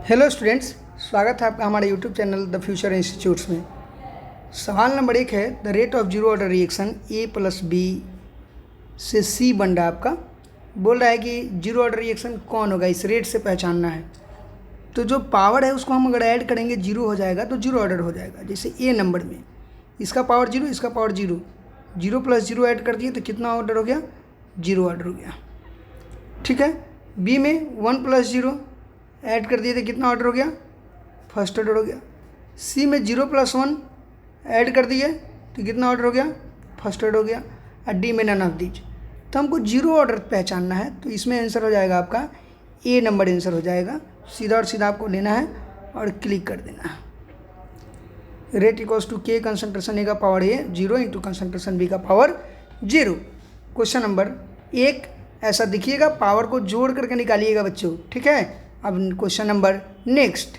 Hello students, स्वागत है आपका हमारे YouTube channel the Future Institutes में। सवाल नंबर 1 है the rate of zero order reaction A plus B से सी बन रहा है आपका। बोल रहा है कि जीरो ऑर्डर रिएक्शन कौन होगा, इस रेट से पहचानना है। तो जो पावर है उसको हम अगर ऐड करेंगे जीरो हो जाएगा तो जीरो ऑर्डर हो जाएगा। जैसे ए नंबर में इसका पावर जीरो, इसका power zero, zero plus zero add कर दिए तो कितना ऑर्डर हो गया, जीरो ऑर्डर हो गया। ठीक है। बी में 1 प्लस जीरो ऐड कर दिए तो कितना ऑर्डर हो गया, फर्स्ट ऑर्डर हो गया। सी में 0 प्लस 1 ऐड कर दिए तो कितना ऑर्डर हो गया, फर्स्ट ऑर्डर हो गया। और डी में नन ऑफ दीज। तो हमको जीरो ऑर्डर पहचानना है, तो इसमें आंसर हो जाएगा आपका ए नंबर आंसर हो जाएगा। सीधा और सीधा आपको लेना है और क्लिक कर देना है। Rate equals to k concentration A का पावर ए जीरो इंटू कंसंट्रेशन बी का पावर जीरो। क्वेश्चन नंबर 1 ऐसा दिखिएगा, पावर को जोड़ करके निकालिएगा बच्चों। ठीक है। अब क्वेश्चन नंबर नेक्स्ट,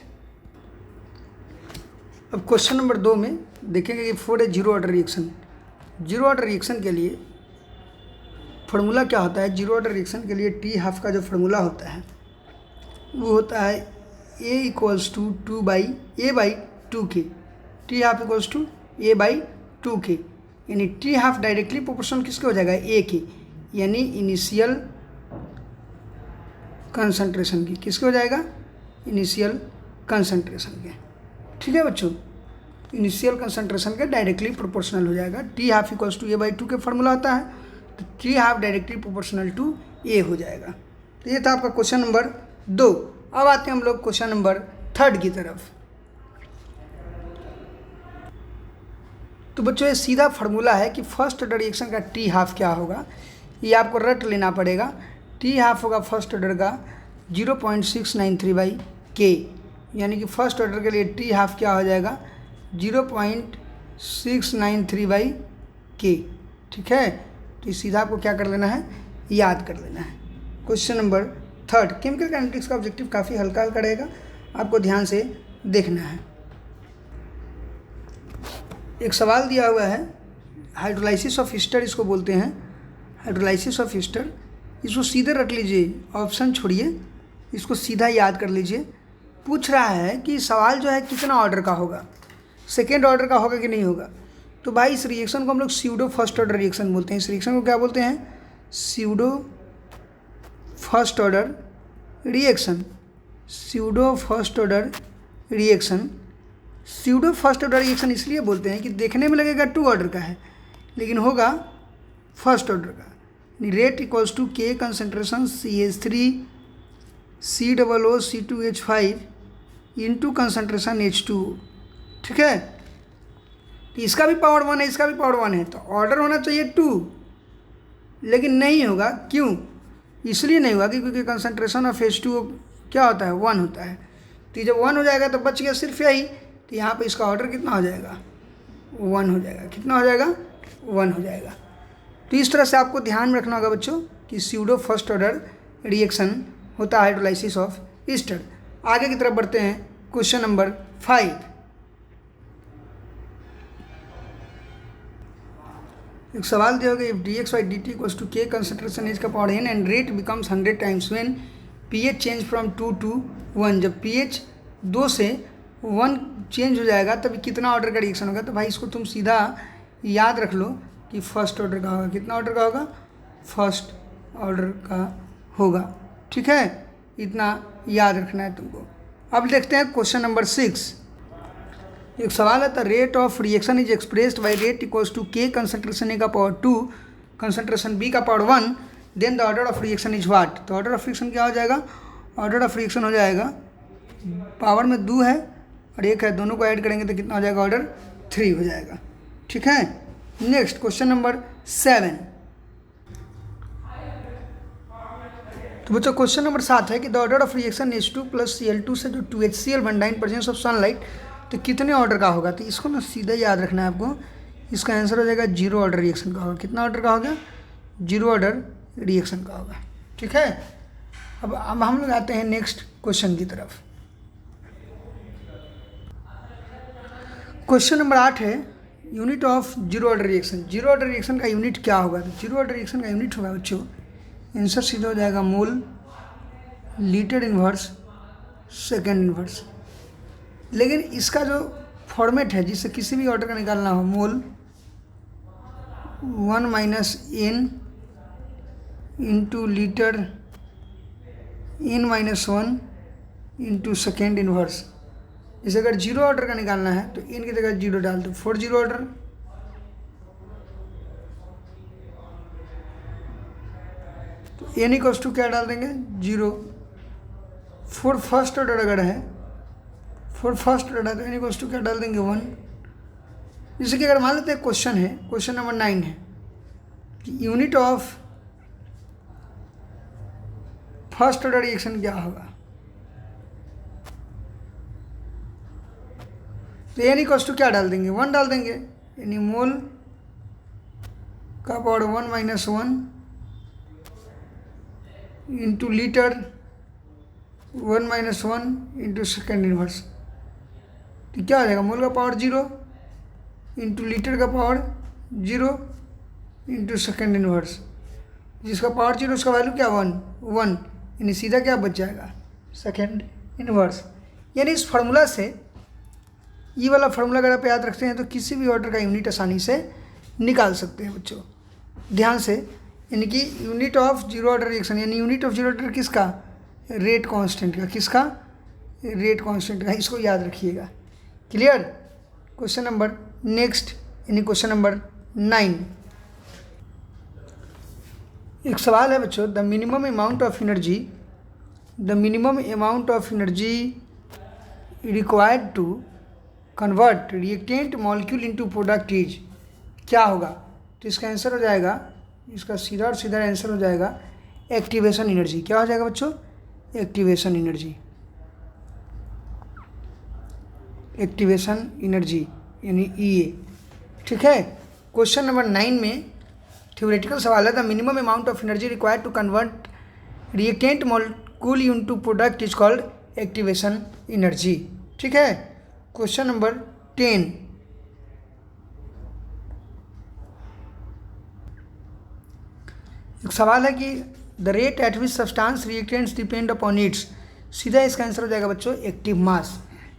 अब क्वेश्चन नंबर 2 में देखेंगे कि for a zero order reaction. Zero order reaction के लिए फार्मूला क्या होता है? जीरो ऑर्डर रिएक्शन के लिए टी हाफ का जो फार्मूला होता है वो होता है a equals to two by a by two k. T half equals to a by two k, यानी टी हाफ डायरेक्टली प्रोपोर्शनल किसके हो जाएगा, ए के, यानी इनिशियल कंसंट्रेशन की। किसके हो जाएगा, इनिशियल कंसंट्रेशन के। ठीक है बच्चों, इनिशियल कंसंट्रेशन के डायरेक्टली प्रोपोर्शनल हो जाएगा। T half equals to a by two k formula होता है, तो t half directly proportional to a हो जाएगा। तो ये था आपका क्वेश्चन नंबर 2। अब आते हैं हम लोग क्वेश्चन नंबर 3 की तरफ। तो बच्चों ये सीधा फार्मूला है कि फर्स्ट ऑर्डर रिएक्शन का टी हाफ क्या होगा, ये आपको रट लेना पड़ेगा। टी हाफ होगा फर्स्ट ऑर्डर का 0.693 बाई के, यानी कि फर्स्ट ऑर्डर के लिए टी हाफ क्या हो जाएगा, 0.693 बाई के। ठीक है। तो इस सीधा आपको क्या कर लेना है, याद कर लेना है। क्वेश्चन नंबर 3 केमिकल काइनेटिक्स का ऑब्जेक्टिव काफ़ी हल्का हल्का रहेगा, आपको ध्यान से देखना है। एक सवाल दिया हुआ है, हाइड्रोलाइसिस ऑफ ईस्टर इसको बोलते हैं, हाइड्रोलाइसिस ऑफ ईस्टर। इसको सीधे रख लीजिए, ऑप्शन छोड़िए, इसको सीधा याद कर लीजिए। पूछ रहा है कि सवाल जो है कितना ऑर्डर का होगा, सेकेंड ऑर्डर का होगा कि नहीं होगा। तो भाई इस रिएक्शन को हम लोग स्यूडो फर्स्ट ऑर्डर रिएक्शन बोलते हैं। इस रिएक्शन को क्या बोलते हैं, pseudo first order reaction. Pseudo first order reaction, pseudo first order reaction इसलिए बोलते हैं कि देखने में लगेगा 2 ऑर्डर का है लेकिन होगा फर्स्ट ऑर्डर का। Rate equals to k concentration CH3 COO C2H5 into concentration H2O। ठीक है। तो इसका भी पावर 1 है, इसका भी पावर 1 है, तो ऑर्डर होना चाहिए 2, लेकिन नहीं होगा। क्यों? इसलिए नहीं होगा क्योंकि कंसंट्रेशन ऑफ H2O क्या होता है, 1 होता है। तो जब 1 हो जाएगा तो बच गया सिर्फ यही, तो यहाँ पे इसका ऑर्डर कितना हो जाएगा, 1 हो जाएगा। कितना हो जाएगा, 1 हो जाएगा। तो इस तरह से आपको ध्यान में रखना होगा बच्चों कि स्यूडो फर्स्ट ऑर्डर रिएक्शन होता है हाइड्रोलाइसिस ऑफ ईस्टर। आगे की तरफ बढ़ते हैं, क्वेश्चन नंबर 5। एक सवाल दिया होगा, if dx by dt equals to k concentration H का power n and rate becomes 100 times when pH change from 2 to 1। जब pH 2 से 1 चेंज हो जाएगा तब कितना ऑर्डर का रिएक्शन होगा। तो भाई इसको तुम सीधा याद रख लो कि फर्स्ट ऑर्डर का होगा। कितना ऑर्डर का होगा, फर्स्ट ऑर्डर का होगा। ठीक है, इतना याद रखना है तुमको। अब देखते हैं क्वेश्चन नंबर 6। एक सवाल है, the rate of reaction is expressed by rate equals to k concentration A का पावर 2 कंसंट्रेशन बी का power 1, then the order of reaction is what. तो ऑर्डर ऑफ रिएक्शन क्या हो जाएगा, ऑर्डर ऑफ रिएक्शन हो जाएगा, पावर में 2 है और 1 है, दोनों को ऐड करेंगे तो कितना हो जाएगा, ऑर्डर 3 हो जाएगा। ठीक है। Next question number 7। तो बच्चों क्वेश्चन नंबर 7 है कि the order of reaction H2 plus Cl2 से जो 2HCl बन रहा है इन प्रेजेंस ऑफ सनलाइट, तो कितने ऑर्डर का होगा। तो इसको ना सीधा याद रखना है आपको। इसका आंसर हो जाएगा जीरो ऑर्डर रिएक्शन का होगा। कितना ऑर्डर का होगा, जीरो ऑर्डर रिएक्शन का होगा। ठीक है। अब हम लोग आते हैं नेक्स्ट क्वेश्चन की तरफ। क्वेश्चन नंबर 8 है, unit of zero order reaction. Zero order reaction का यूनिट क्या होगा। तो जीरो ऑर्डर रिएक्शन का यूनिट होगा बच्चों, आंसर सीधा हो जाएगा mole litre inverse second inverse. लेकिन इसका जो फॉर्मेट है जिससे किसी भी ऑर्डर का निकालना हो, मोल 1 - n into litre n-1 into second inverse. जैसे अगर जीरो ऑर्डर का निकालना है तो n की जगह जीरो डाल दो, 4 जीरो ऑर्डर। तो n इक्वल्स टू क्या डाल देंगे, जीरो। फॉर फर्स्ट ऑर्डर अगर है, फॉर फर्स्ट ऑर्डर तो n इक्वल्स टू क्या डाल देंगे, 1। जैसे कि अगर मान लेते हैं क्वेश्चन है, क्वेश्चन नंबर 9 है कि unit of first order reaction क्या होगा, तो n इक्वल्स टू क्या डाल देंगे, 1 डाल देंगे। यानी मोल का power 1 - 1 into litre 1 - 1 into second inverse. तो क्या हो जाएगा, मोल का पावर 0 इंटू लीटर का पावर 0 इंटू सेकेंड इन्वर्स। जिसका पावर 0 उसका वैल्यू क्या, 1। यानी सीधा क्या बच जाएगा, सेकेंड इन्वर्स। यानी इस फार्मूला से, ये वाला फार्मूला अगर आप याद रखते हैं तो किसी भी ऑर्डर का यूनिट आसानी से निकाल सकते हैं बच्चों, ध्यान से। यानी कि unit of zero order reaction, यानी यूनिट ऑफ जीरो ऑर्डर किसका, रेट कांस्टेंट का, किसका, रेट कांस्टेंट का। इसको याद रखिएगा, क्लियर। क्वेश्चन नंबर नेक्स्ट, यानी क्वेश्चन नंबर 9। एक सवाल है बच्चों, the minimum amount of energy, the minimum amount of energy required to convert reactant molecule into product is, क्या होगा। तो इसका आंसर हो जाएगा, इसका सीधा और सीधा आंसर हो जाएगा एक्टिवेशन एनर्जी। क्या हो जाएगा बच्चों, एक्टिवेशन एनर्जी, एक्टिवेशन एनर्जी यानी EA, ठीक है। क्वेश्चन नंबर 9 में थ्योरेटिकल सवाल है, the minimum amount of energy required to convert reactant molecule into product is called activation energy, ठीक है। क्वेश्चन नंबर 10, एक सवाल है कि the rate at which substance reactants depend upon its, सीधा इसका आंसर हो जाएगा बच्चों एक्टिव मास।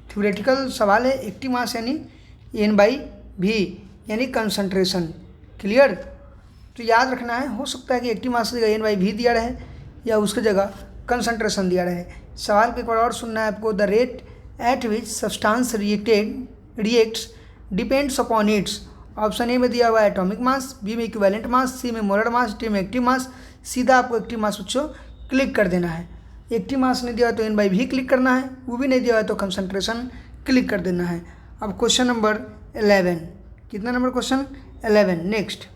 थ्योरेटिकल सवाल है, एक्टिव मास यानी N/V यानी कंसंट्रेशन, क्लियर। तो याद रखना है, हो सकता है कि एक्टिव मास की जगह N/V दिया रहे या उसकी जगह कंसंट्रेशन दिया रहे। सवाल को एक बार और सुनना है आपको, the rate at which substance reacts depends upon its. Option A में दिया हुआ है एटॉमिक मास, बी में इक्विवेलेंट मास, सी में मोलर मास, डी में एक्टिव मास। सीधा आपको एक्टिव मास बच्चों क्लिक कर देना है। एक्टिव मास नहीं दिया तो N/V क्लिक करना है, वो भी नहीं दिया है तो कंसंट्रेशन क्लिक कर देना है। अब क्वेश्चन नंबर 11, कितना नंबर क्वेश्चन, 11। नेक्स्ट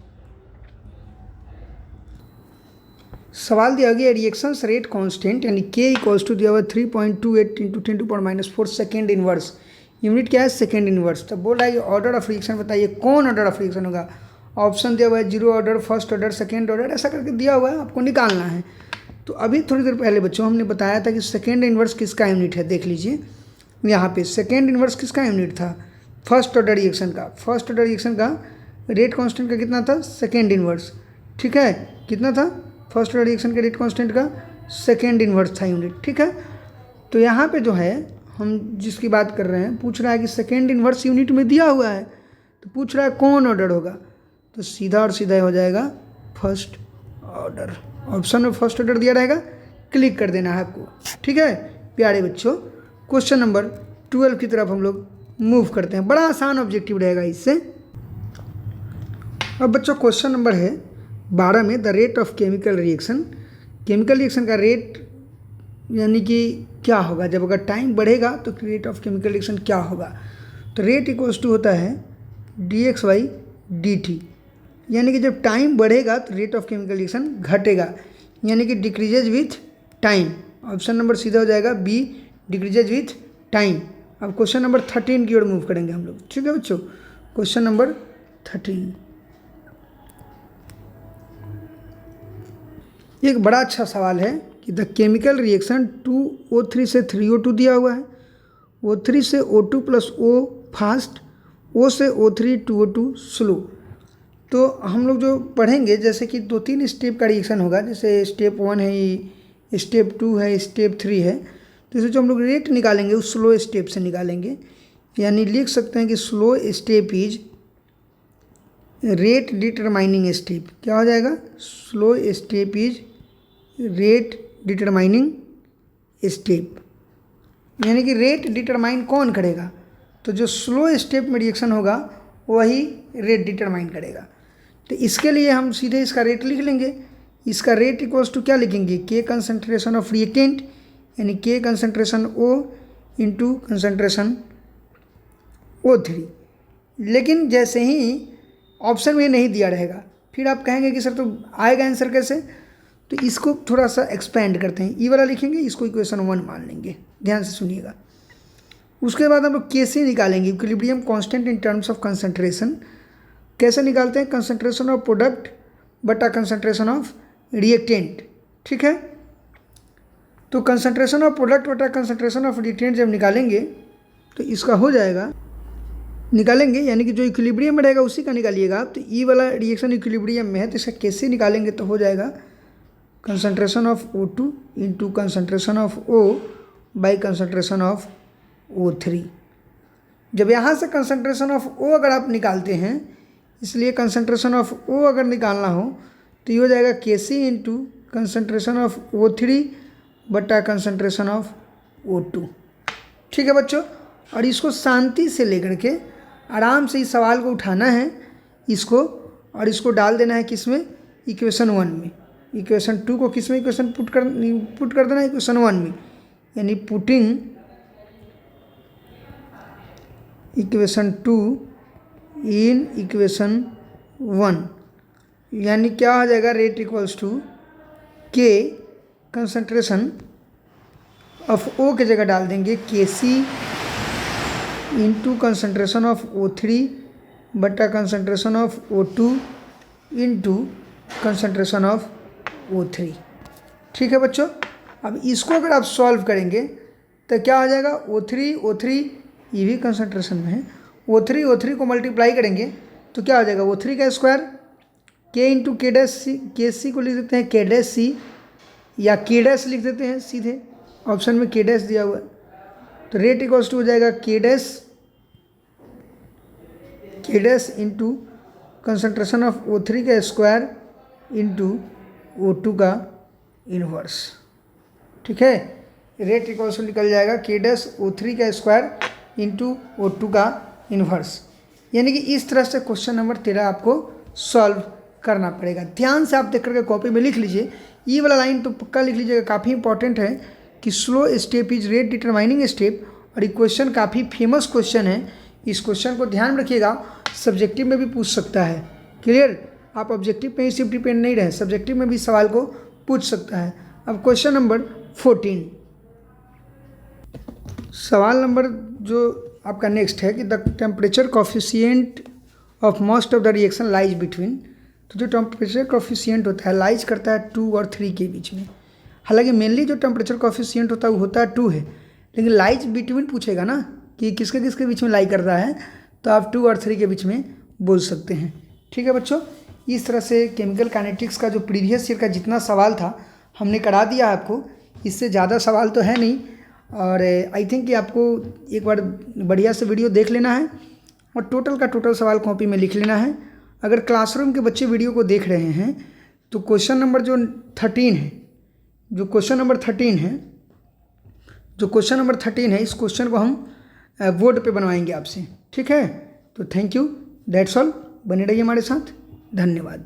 सवाल दिया गया रिएक्शंस रेट कांस्टेंट यानी K इक्वल्स टू दिया हुआ 3.28 × 10⁻⁴ सेकेंड इनवर्स। यूनिट क्या है, सेकेंड इनवर्स। तो बोल रहा है ऑर्डर ऑफ रिएक्शन बताइए, कौन ऑर्डर ऑफ रिएक्शन होगा। ऑप्शन दिया हुआ है zero order, first order, second order, ऐसा करके दिया हुआ है, आपको निकालना है। तो अभी थोड़ी देर पहले बच्चों हमने बताया था कि सेकेंड इनवर्स किसका यूनिट है, देख लीजिए यहाँ पे सेकेंड इनवर्स किसका यूनिट था, फर्स्ट ऑर्डर रिएक्शन का। फर्स्ट ऑर्डर रिएक्शन का रेट कांस्टेंट का कितना था, सेकेंड इनवर्स, ठीक है। कितना था फर्स्ट ऑर्डर रिएक्शन के रेट कांस्टेंट का, सेकेंड इनवर्स था यूनिट, ठीक है। तो यहाँ पे जो है हम जिसकी बात कर रहे हैं, पूछ रहा है कि सेकेंड इनवर्स यूनिट में दिया हुआ है, तो पूछ रहा है कौन ऑर्डर होगा। तो सीधा और सीधा हो जाएगा फर्स्ट ऑर्डर। ऑप्शन में फर्स्ट ऑर्डर दिया रहेगा, क्लिक कर देना है आपको, ठीक है प्यारे बच्चों। क्वेश्चन नंबर 12 की तरफ हम लोग मूव करते हैं, बड़ा आसान ऑब्जेक्टिव रहेगा इससे। अब बच्चों क्वेश्चन नंबर है 12 में, the rate of chemical reaction. Chemical reaction का रेट यानी कि क्या होगा, जब अगर टाइम बढ़ेगा तो रेट ऑफ केमिकल रिएक्शन क्या होगा। तो रेट इक्वल्स टू होता है dx/dt, यानी कि जब टाइम बढ़ेगा तो रेट ऑफ केमिकल रिएक्शन घटेगा, यानी कि decreases with time. Option number सीधा हो जाएगा बी, डिक्रीजेज विथ टाइम। अब क्वेश्चन नंबर 13 की ओर मूव करेंगे हम लोग, ठीक है बच्चों। क्वेश्चन नंबर 13 एक बड़ा अच्छा सवाल है कि द केमिकल रिएक्शन 2O3 से 3O2 दिया हुआ है, O3 से O2 + O फास्ट, O से O3 2O2 स्लो। तो हम लोग जो पढ़ेंगे जैसे कि 2-3 स्टेप का रिएक्शन होगा, जैसे स्टेप 1 है, स्टेप 2 है, स्टेप 3 है। तो इसे जो हम लोग रेट निकालेंगे उस स्लो स्टेप से निकालेंगे, यानी लिख सकते हैं कि slow step is rate determining step. क्या हो जाएगा? Slow step is rate determining step, यानी कि रेट डिटरमाइन कौन करेगा? तो जो स्लो स्टेप में रिएक्शन होगा वही रेट डिटरमाइन करेगा। तो इसके लिए हम सीधे इसका रेट लिख लेंगे। इसका रेट इक्वल्स टू क्या लिखेंगे? के कंसंट्रेशन ऑफ रिएक्टेंट, यानी के concentration O into concentration O3। लेकिन जैसे ही ऑप्शन में नहीं दिया रहेगा, फिर आप कहेंगे कि सर तो आएगा आंसर कैसे? तो इसको थोड़ा सा एक्सपेंड करते हैं, ई वाला लिखेंगे, इसको इक्वेशन 1 मान लेंगे। ध्यान से सुनिएगा। उसके बाद हम लोग कैसे निकालेंगे equilibrium constant in terms of concentration. कैसे निकालते हैं? कंसंट्रेशन ऑफ प्रोडक्ट बटा कंसंट्रेशन ऑफ रिएक्टेंट। ठीक है, तो कंसंट्रेशन ऑफ प्रोडक्ट बटा कंसंट्रेशन ऑफ रिएक्टेंट जब निकालेंगे तो इसका हो जाएगा, निकालेंगे यानी कि जो इक्विलिब्रियम में रहेगा उसी का निकालिएगा आप। तो ई वाला रिएक्शन इक्विलिब्रियम में है, तो इसका कैसे निकालेंगे? तो हो जाएगा concentration of O2 into concentration of O by concentration of O3। जब यहाँ से कंसंट्रेशन ऑफ O अगर आप निकालते हैं, इसलिए कंसंट्रेशन ऑफ O अगर निकालना हो तो ये हो जाएगा Kc into concentration of O3 बटा कंसंट्रेशन ऑफ O2। ठीक है बच्चों, और इसको शांति से लेकर के आराम से इस सवाल को उठाना है इसको, और इसको डाल देना है किस में? इक्वेशन 1 में। इक्वेशन 2 को किस में इक्वेशन पुट कर देना है? इक्वेशन 1 में, यानी पुटिंग इक्वेशन 2 इन इक्वेशन 1, यानी क्या हो जाएगा? Rate equals to k concentration of O की जगह डाल देंगे Kc into concentration of O3 बटा concentration of O2 into concentration of O3। ठीक है बच्चों, अब इसको अगर आप सॉल्व करेंगे तो क्या हो जाएगा? O3 ये भी कंसंट्रेशन में है, O3 को मल्टीप्लाई करेंगे तो क्या हो जाएगा? O3 का स्क्वायर, K इंटू के डैश सी, Kc को लिख देते हैं K डैश सी या K डैश लिख देते हैं सीधे, ऑप्शन में K डैश दिया हुआ है। तो रेट इक्वल्स टू हो जाएगा K dash into concentration of O3 का स्क्वायर इंटू O2 का इनवर्स। ठीक है, रेट इक्वल्स टू निकल जाएगा K डैश O3 का स्क्वायर इंटू O2 का इनवर्स। यानी कि इस तरह से क्वेश्चन नंबर 13 आपको सॉल्व करना पड़ेगा। ध्यान से आप देख करके कॉपी में लिख लीजिए, ये वाला लाइन तो पक्का लिख लीजिएगा, काफ़ी इंपॉर्टेंट है कि slow step is rate determining step. और ये क्वेश्चन काफ़ी फेमस क्वेश्चन है, इस क्वेश्चन को ध्यान रखिएगा, सब्जेक्टिव में भी पूछ सकता है। क्लियर? आप ऑब्जेक्टिव पे ही सिर्फ डिपेंड नहीं रहे, सब्जेक्टिव में भी सवाल को पूछ सकता है। अब क्वेश्चन नंबर 14, सवाल नंबर जो आपका नेक्स्ट है कि the temperature coefficient of most of the reaction lies between. तो जो टेम्परेचर कॉफिशिएंट होता है लाइज करता है 2 और 3 के बीच में। हालांकि मेनली जो टेम्परेचर कॉफिशिएंट होता है वो होता है 2 है, लेकिन लाइज बिटवीन पूछेगा ना कि किसके किसके बीच में लाई कर रहा है, तो आप 2 और 3 के बीच में बोल सकते हैं। ठीक है बच्चों, इस तरह से केमिकल काइनेटिक्स का जो प्रीवियस ईयर का जितना सवाल था हमने करा दिया आपको, इससे ज़्यादा सवाल तो है नहीं। और आई थिंक कि आपको एक बार बढ़िया से वीडियो देख लेना है और टोटल का टोटल सवाल कॉपी में लिख लेना है। अगर क्लासरूम के बच्चे वीडियो को देख रहे हैं तो क्वेश्चन नंबर जो 13 है, जो क्वेश्चन नंबर 13 है, इस क्वेश्चन को हम बोर्ड पे बनवाएंगे आपसे। ठीक है, तो थैंक यू, दैट्स ऑल। बने रहिए हमारे साथ, धन्यवाद।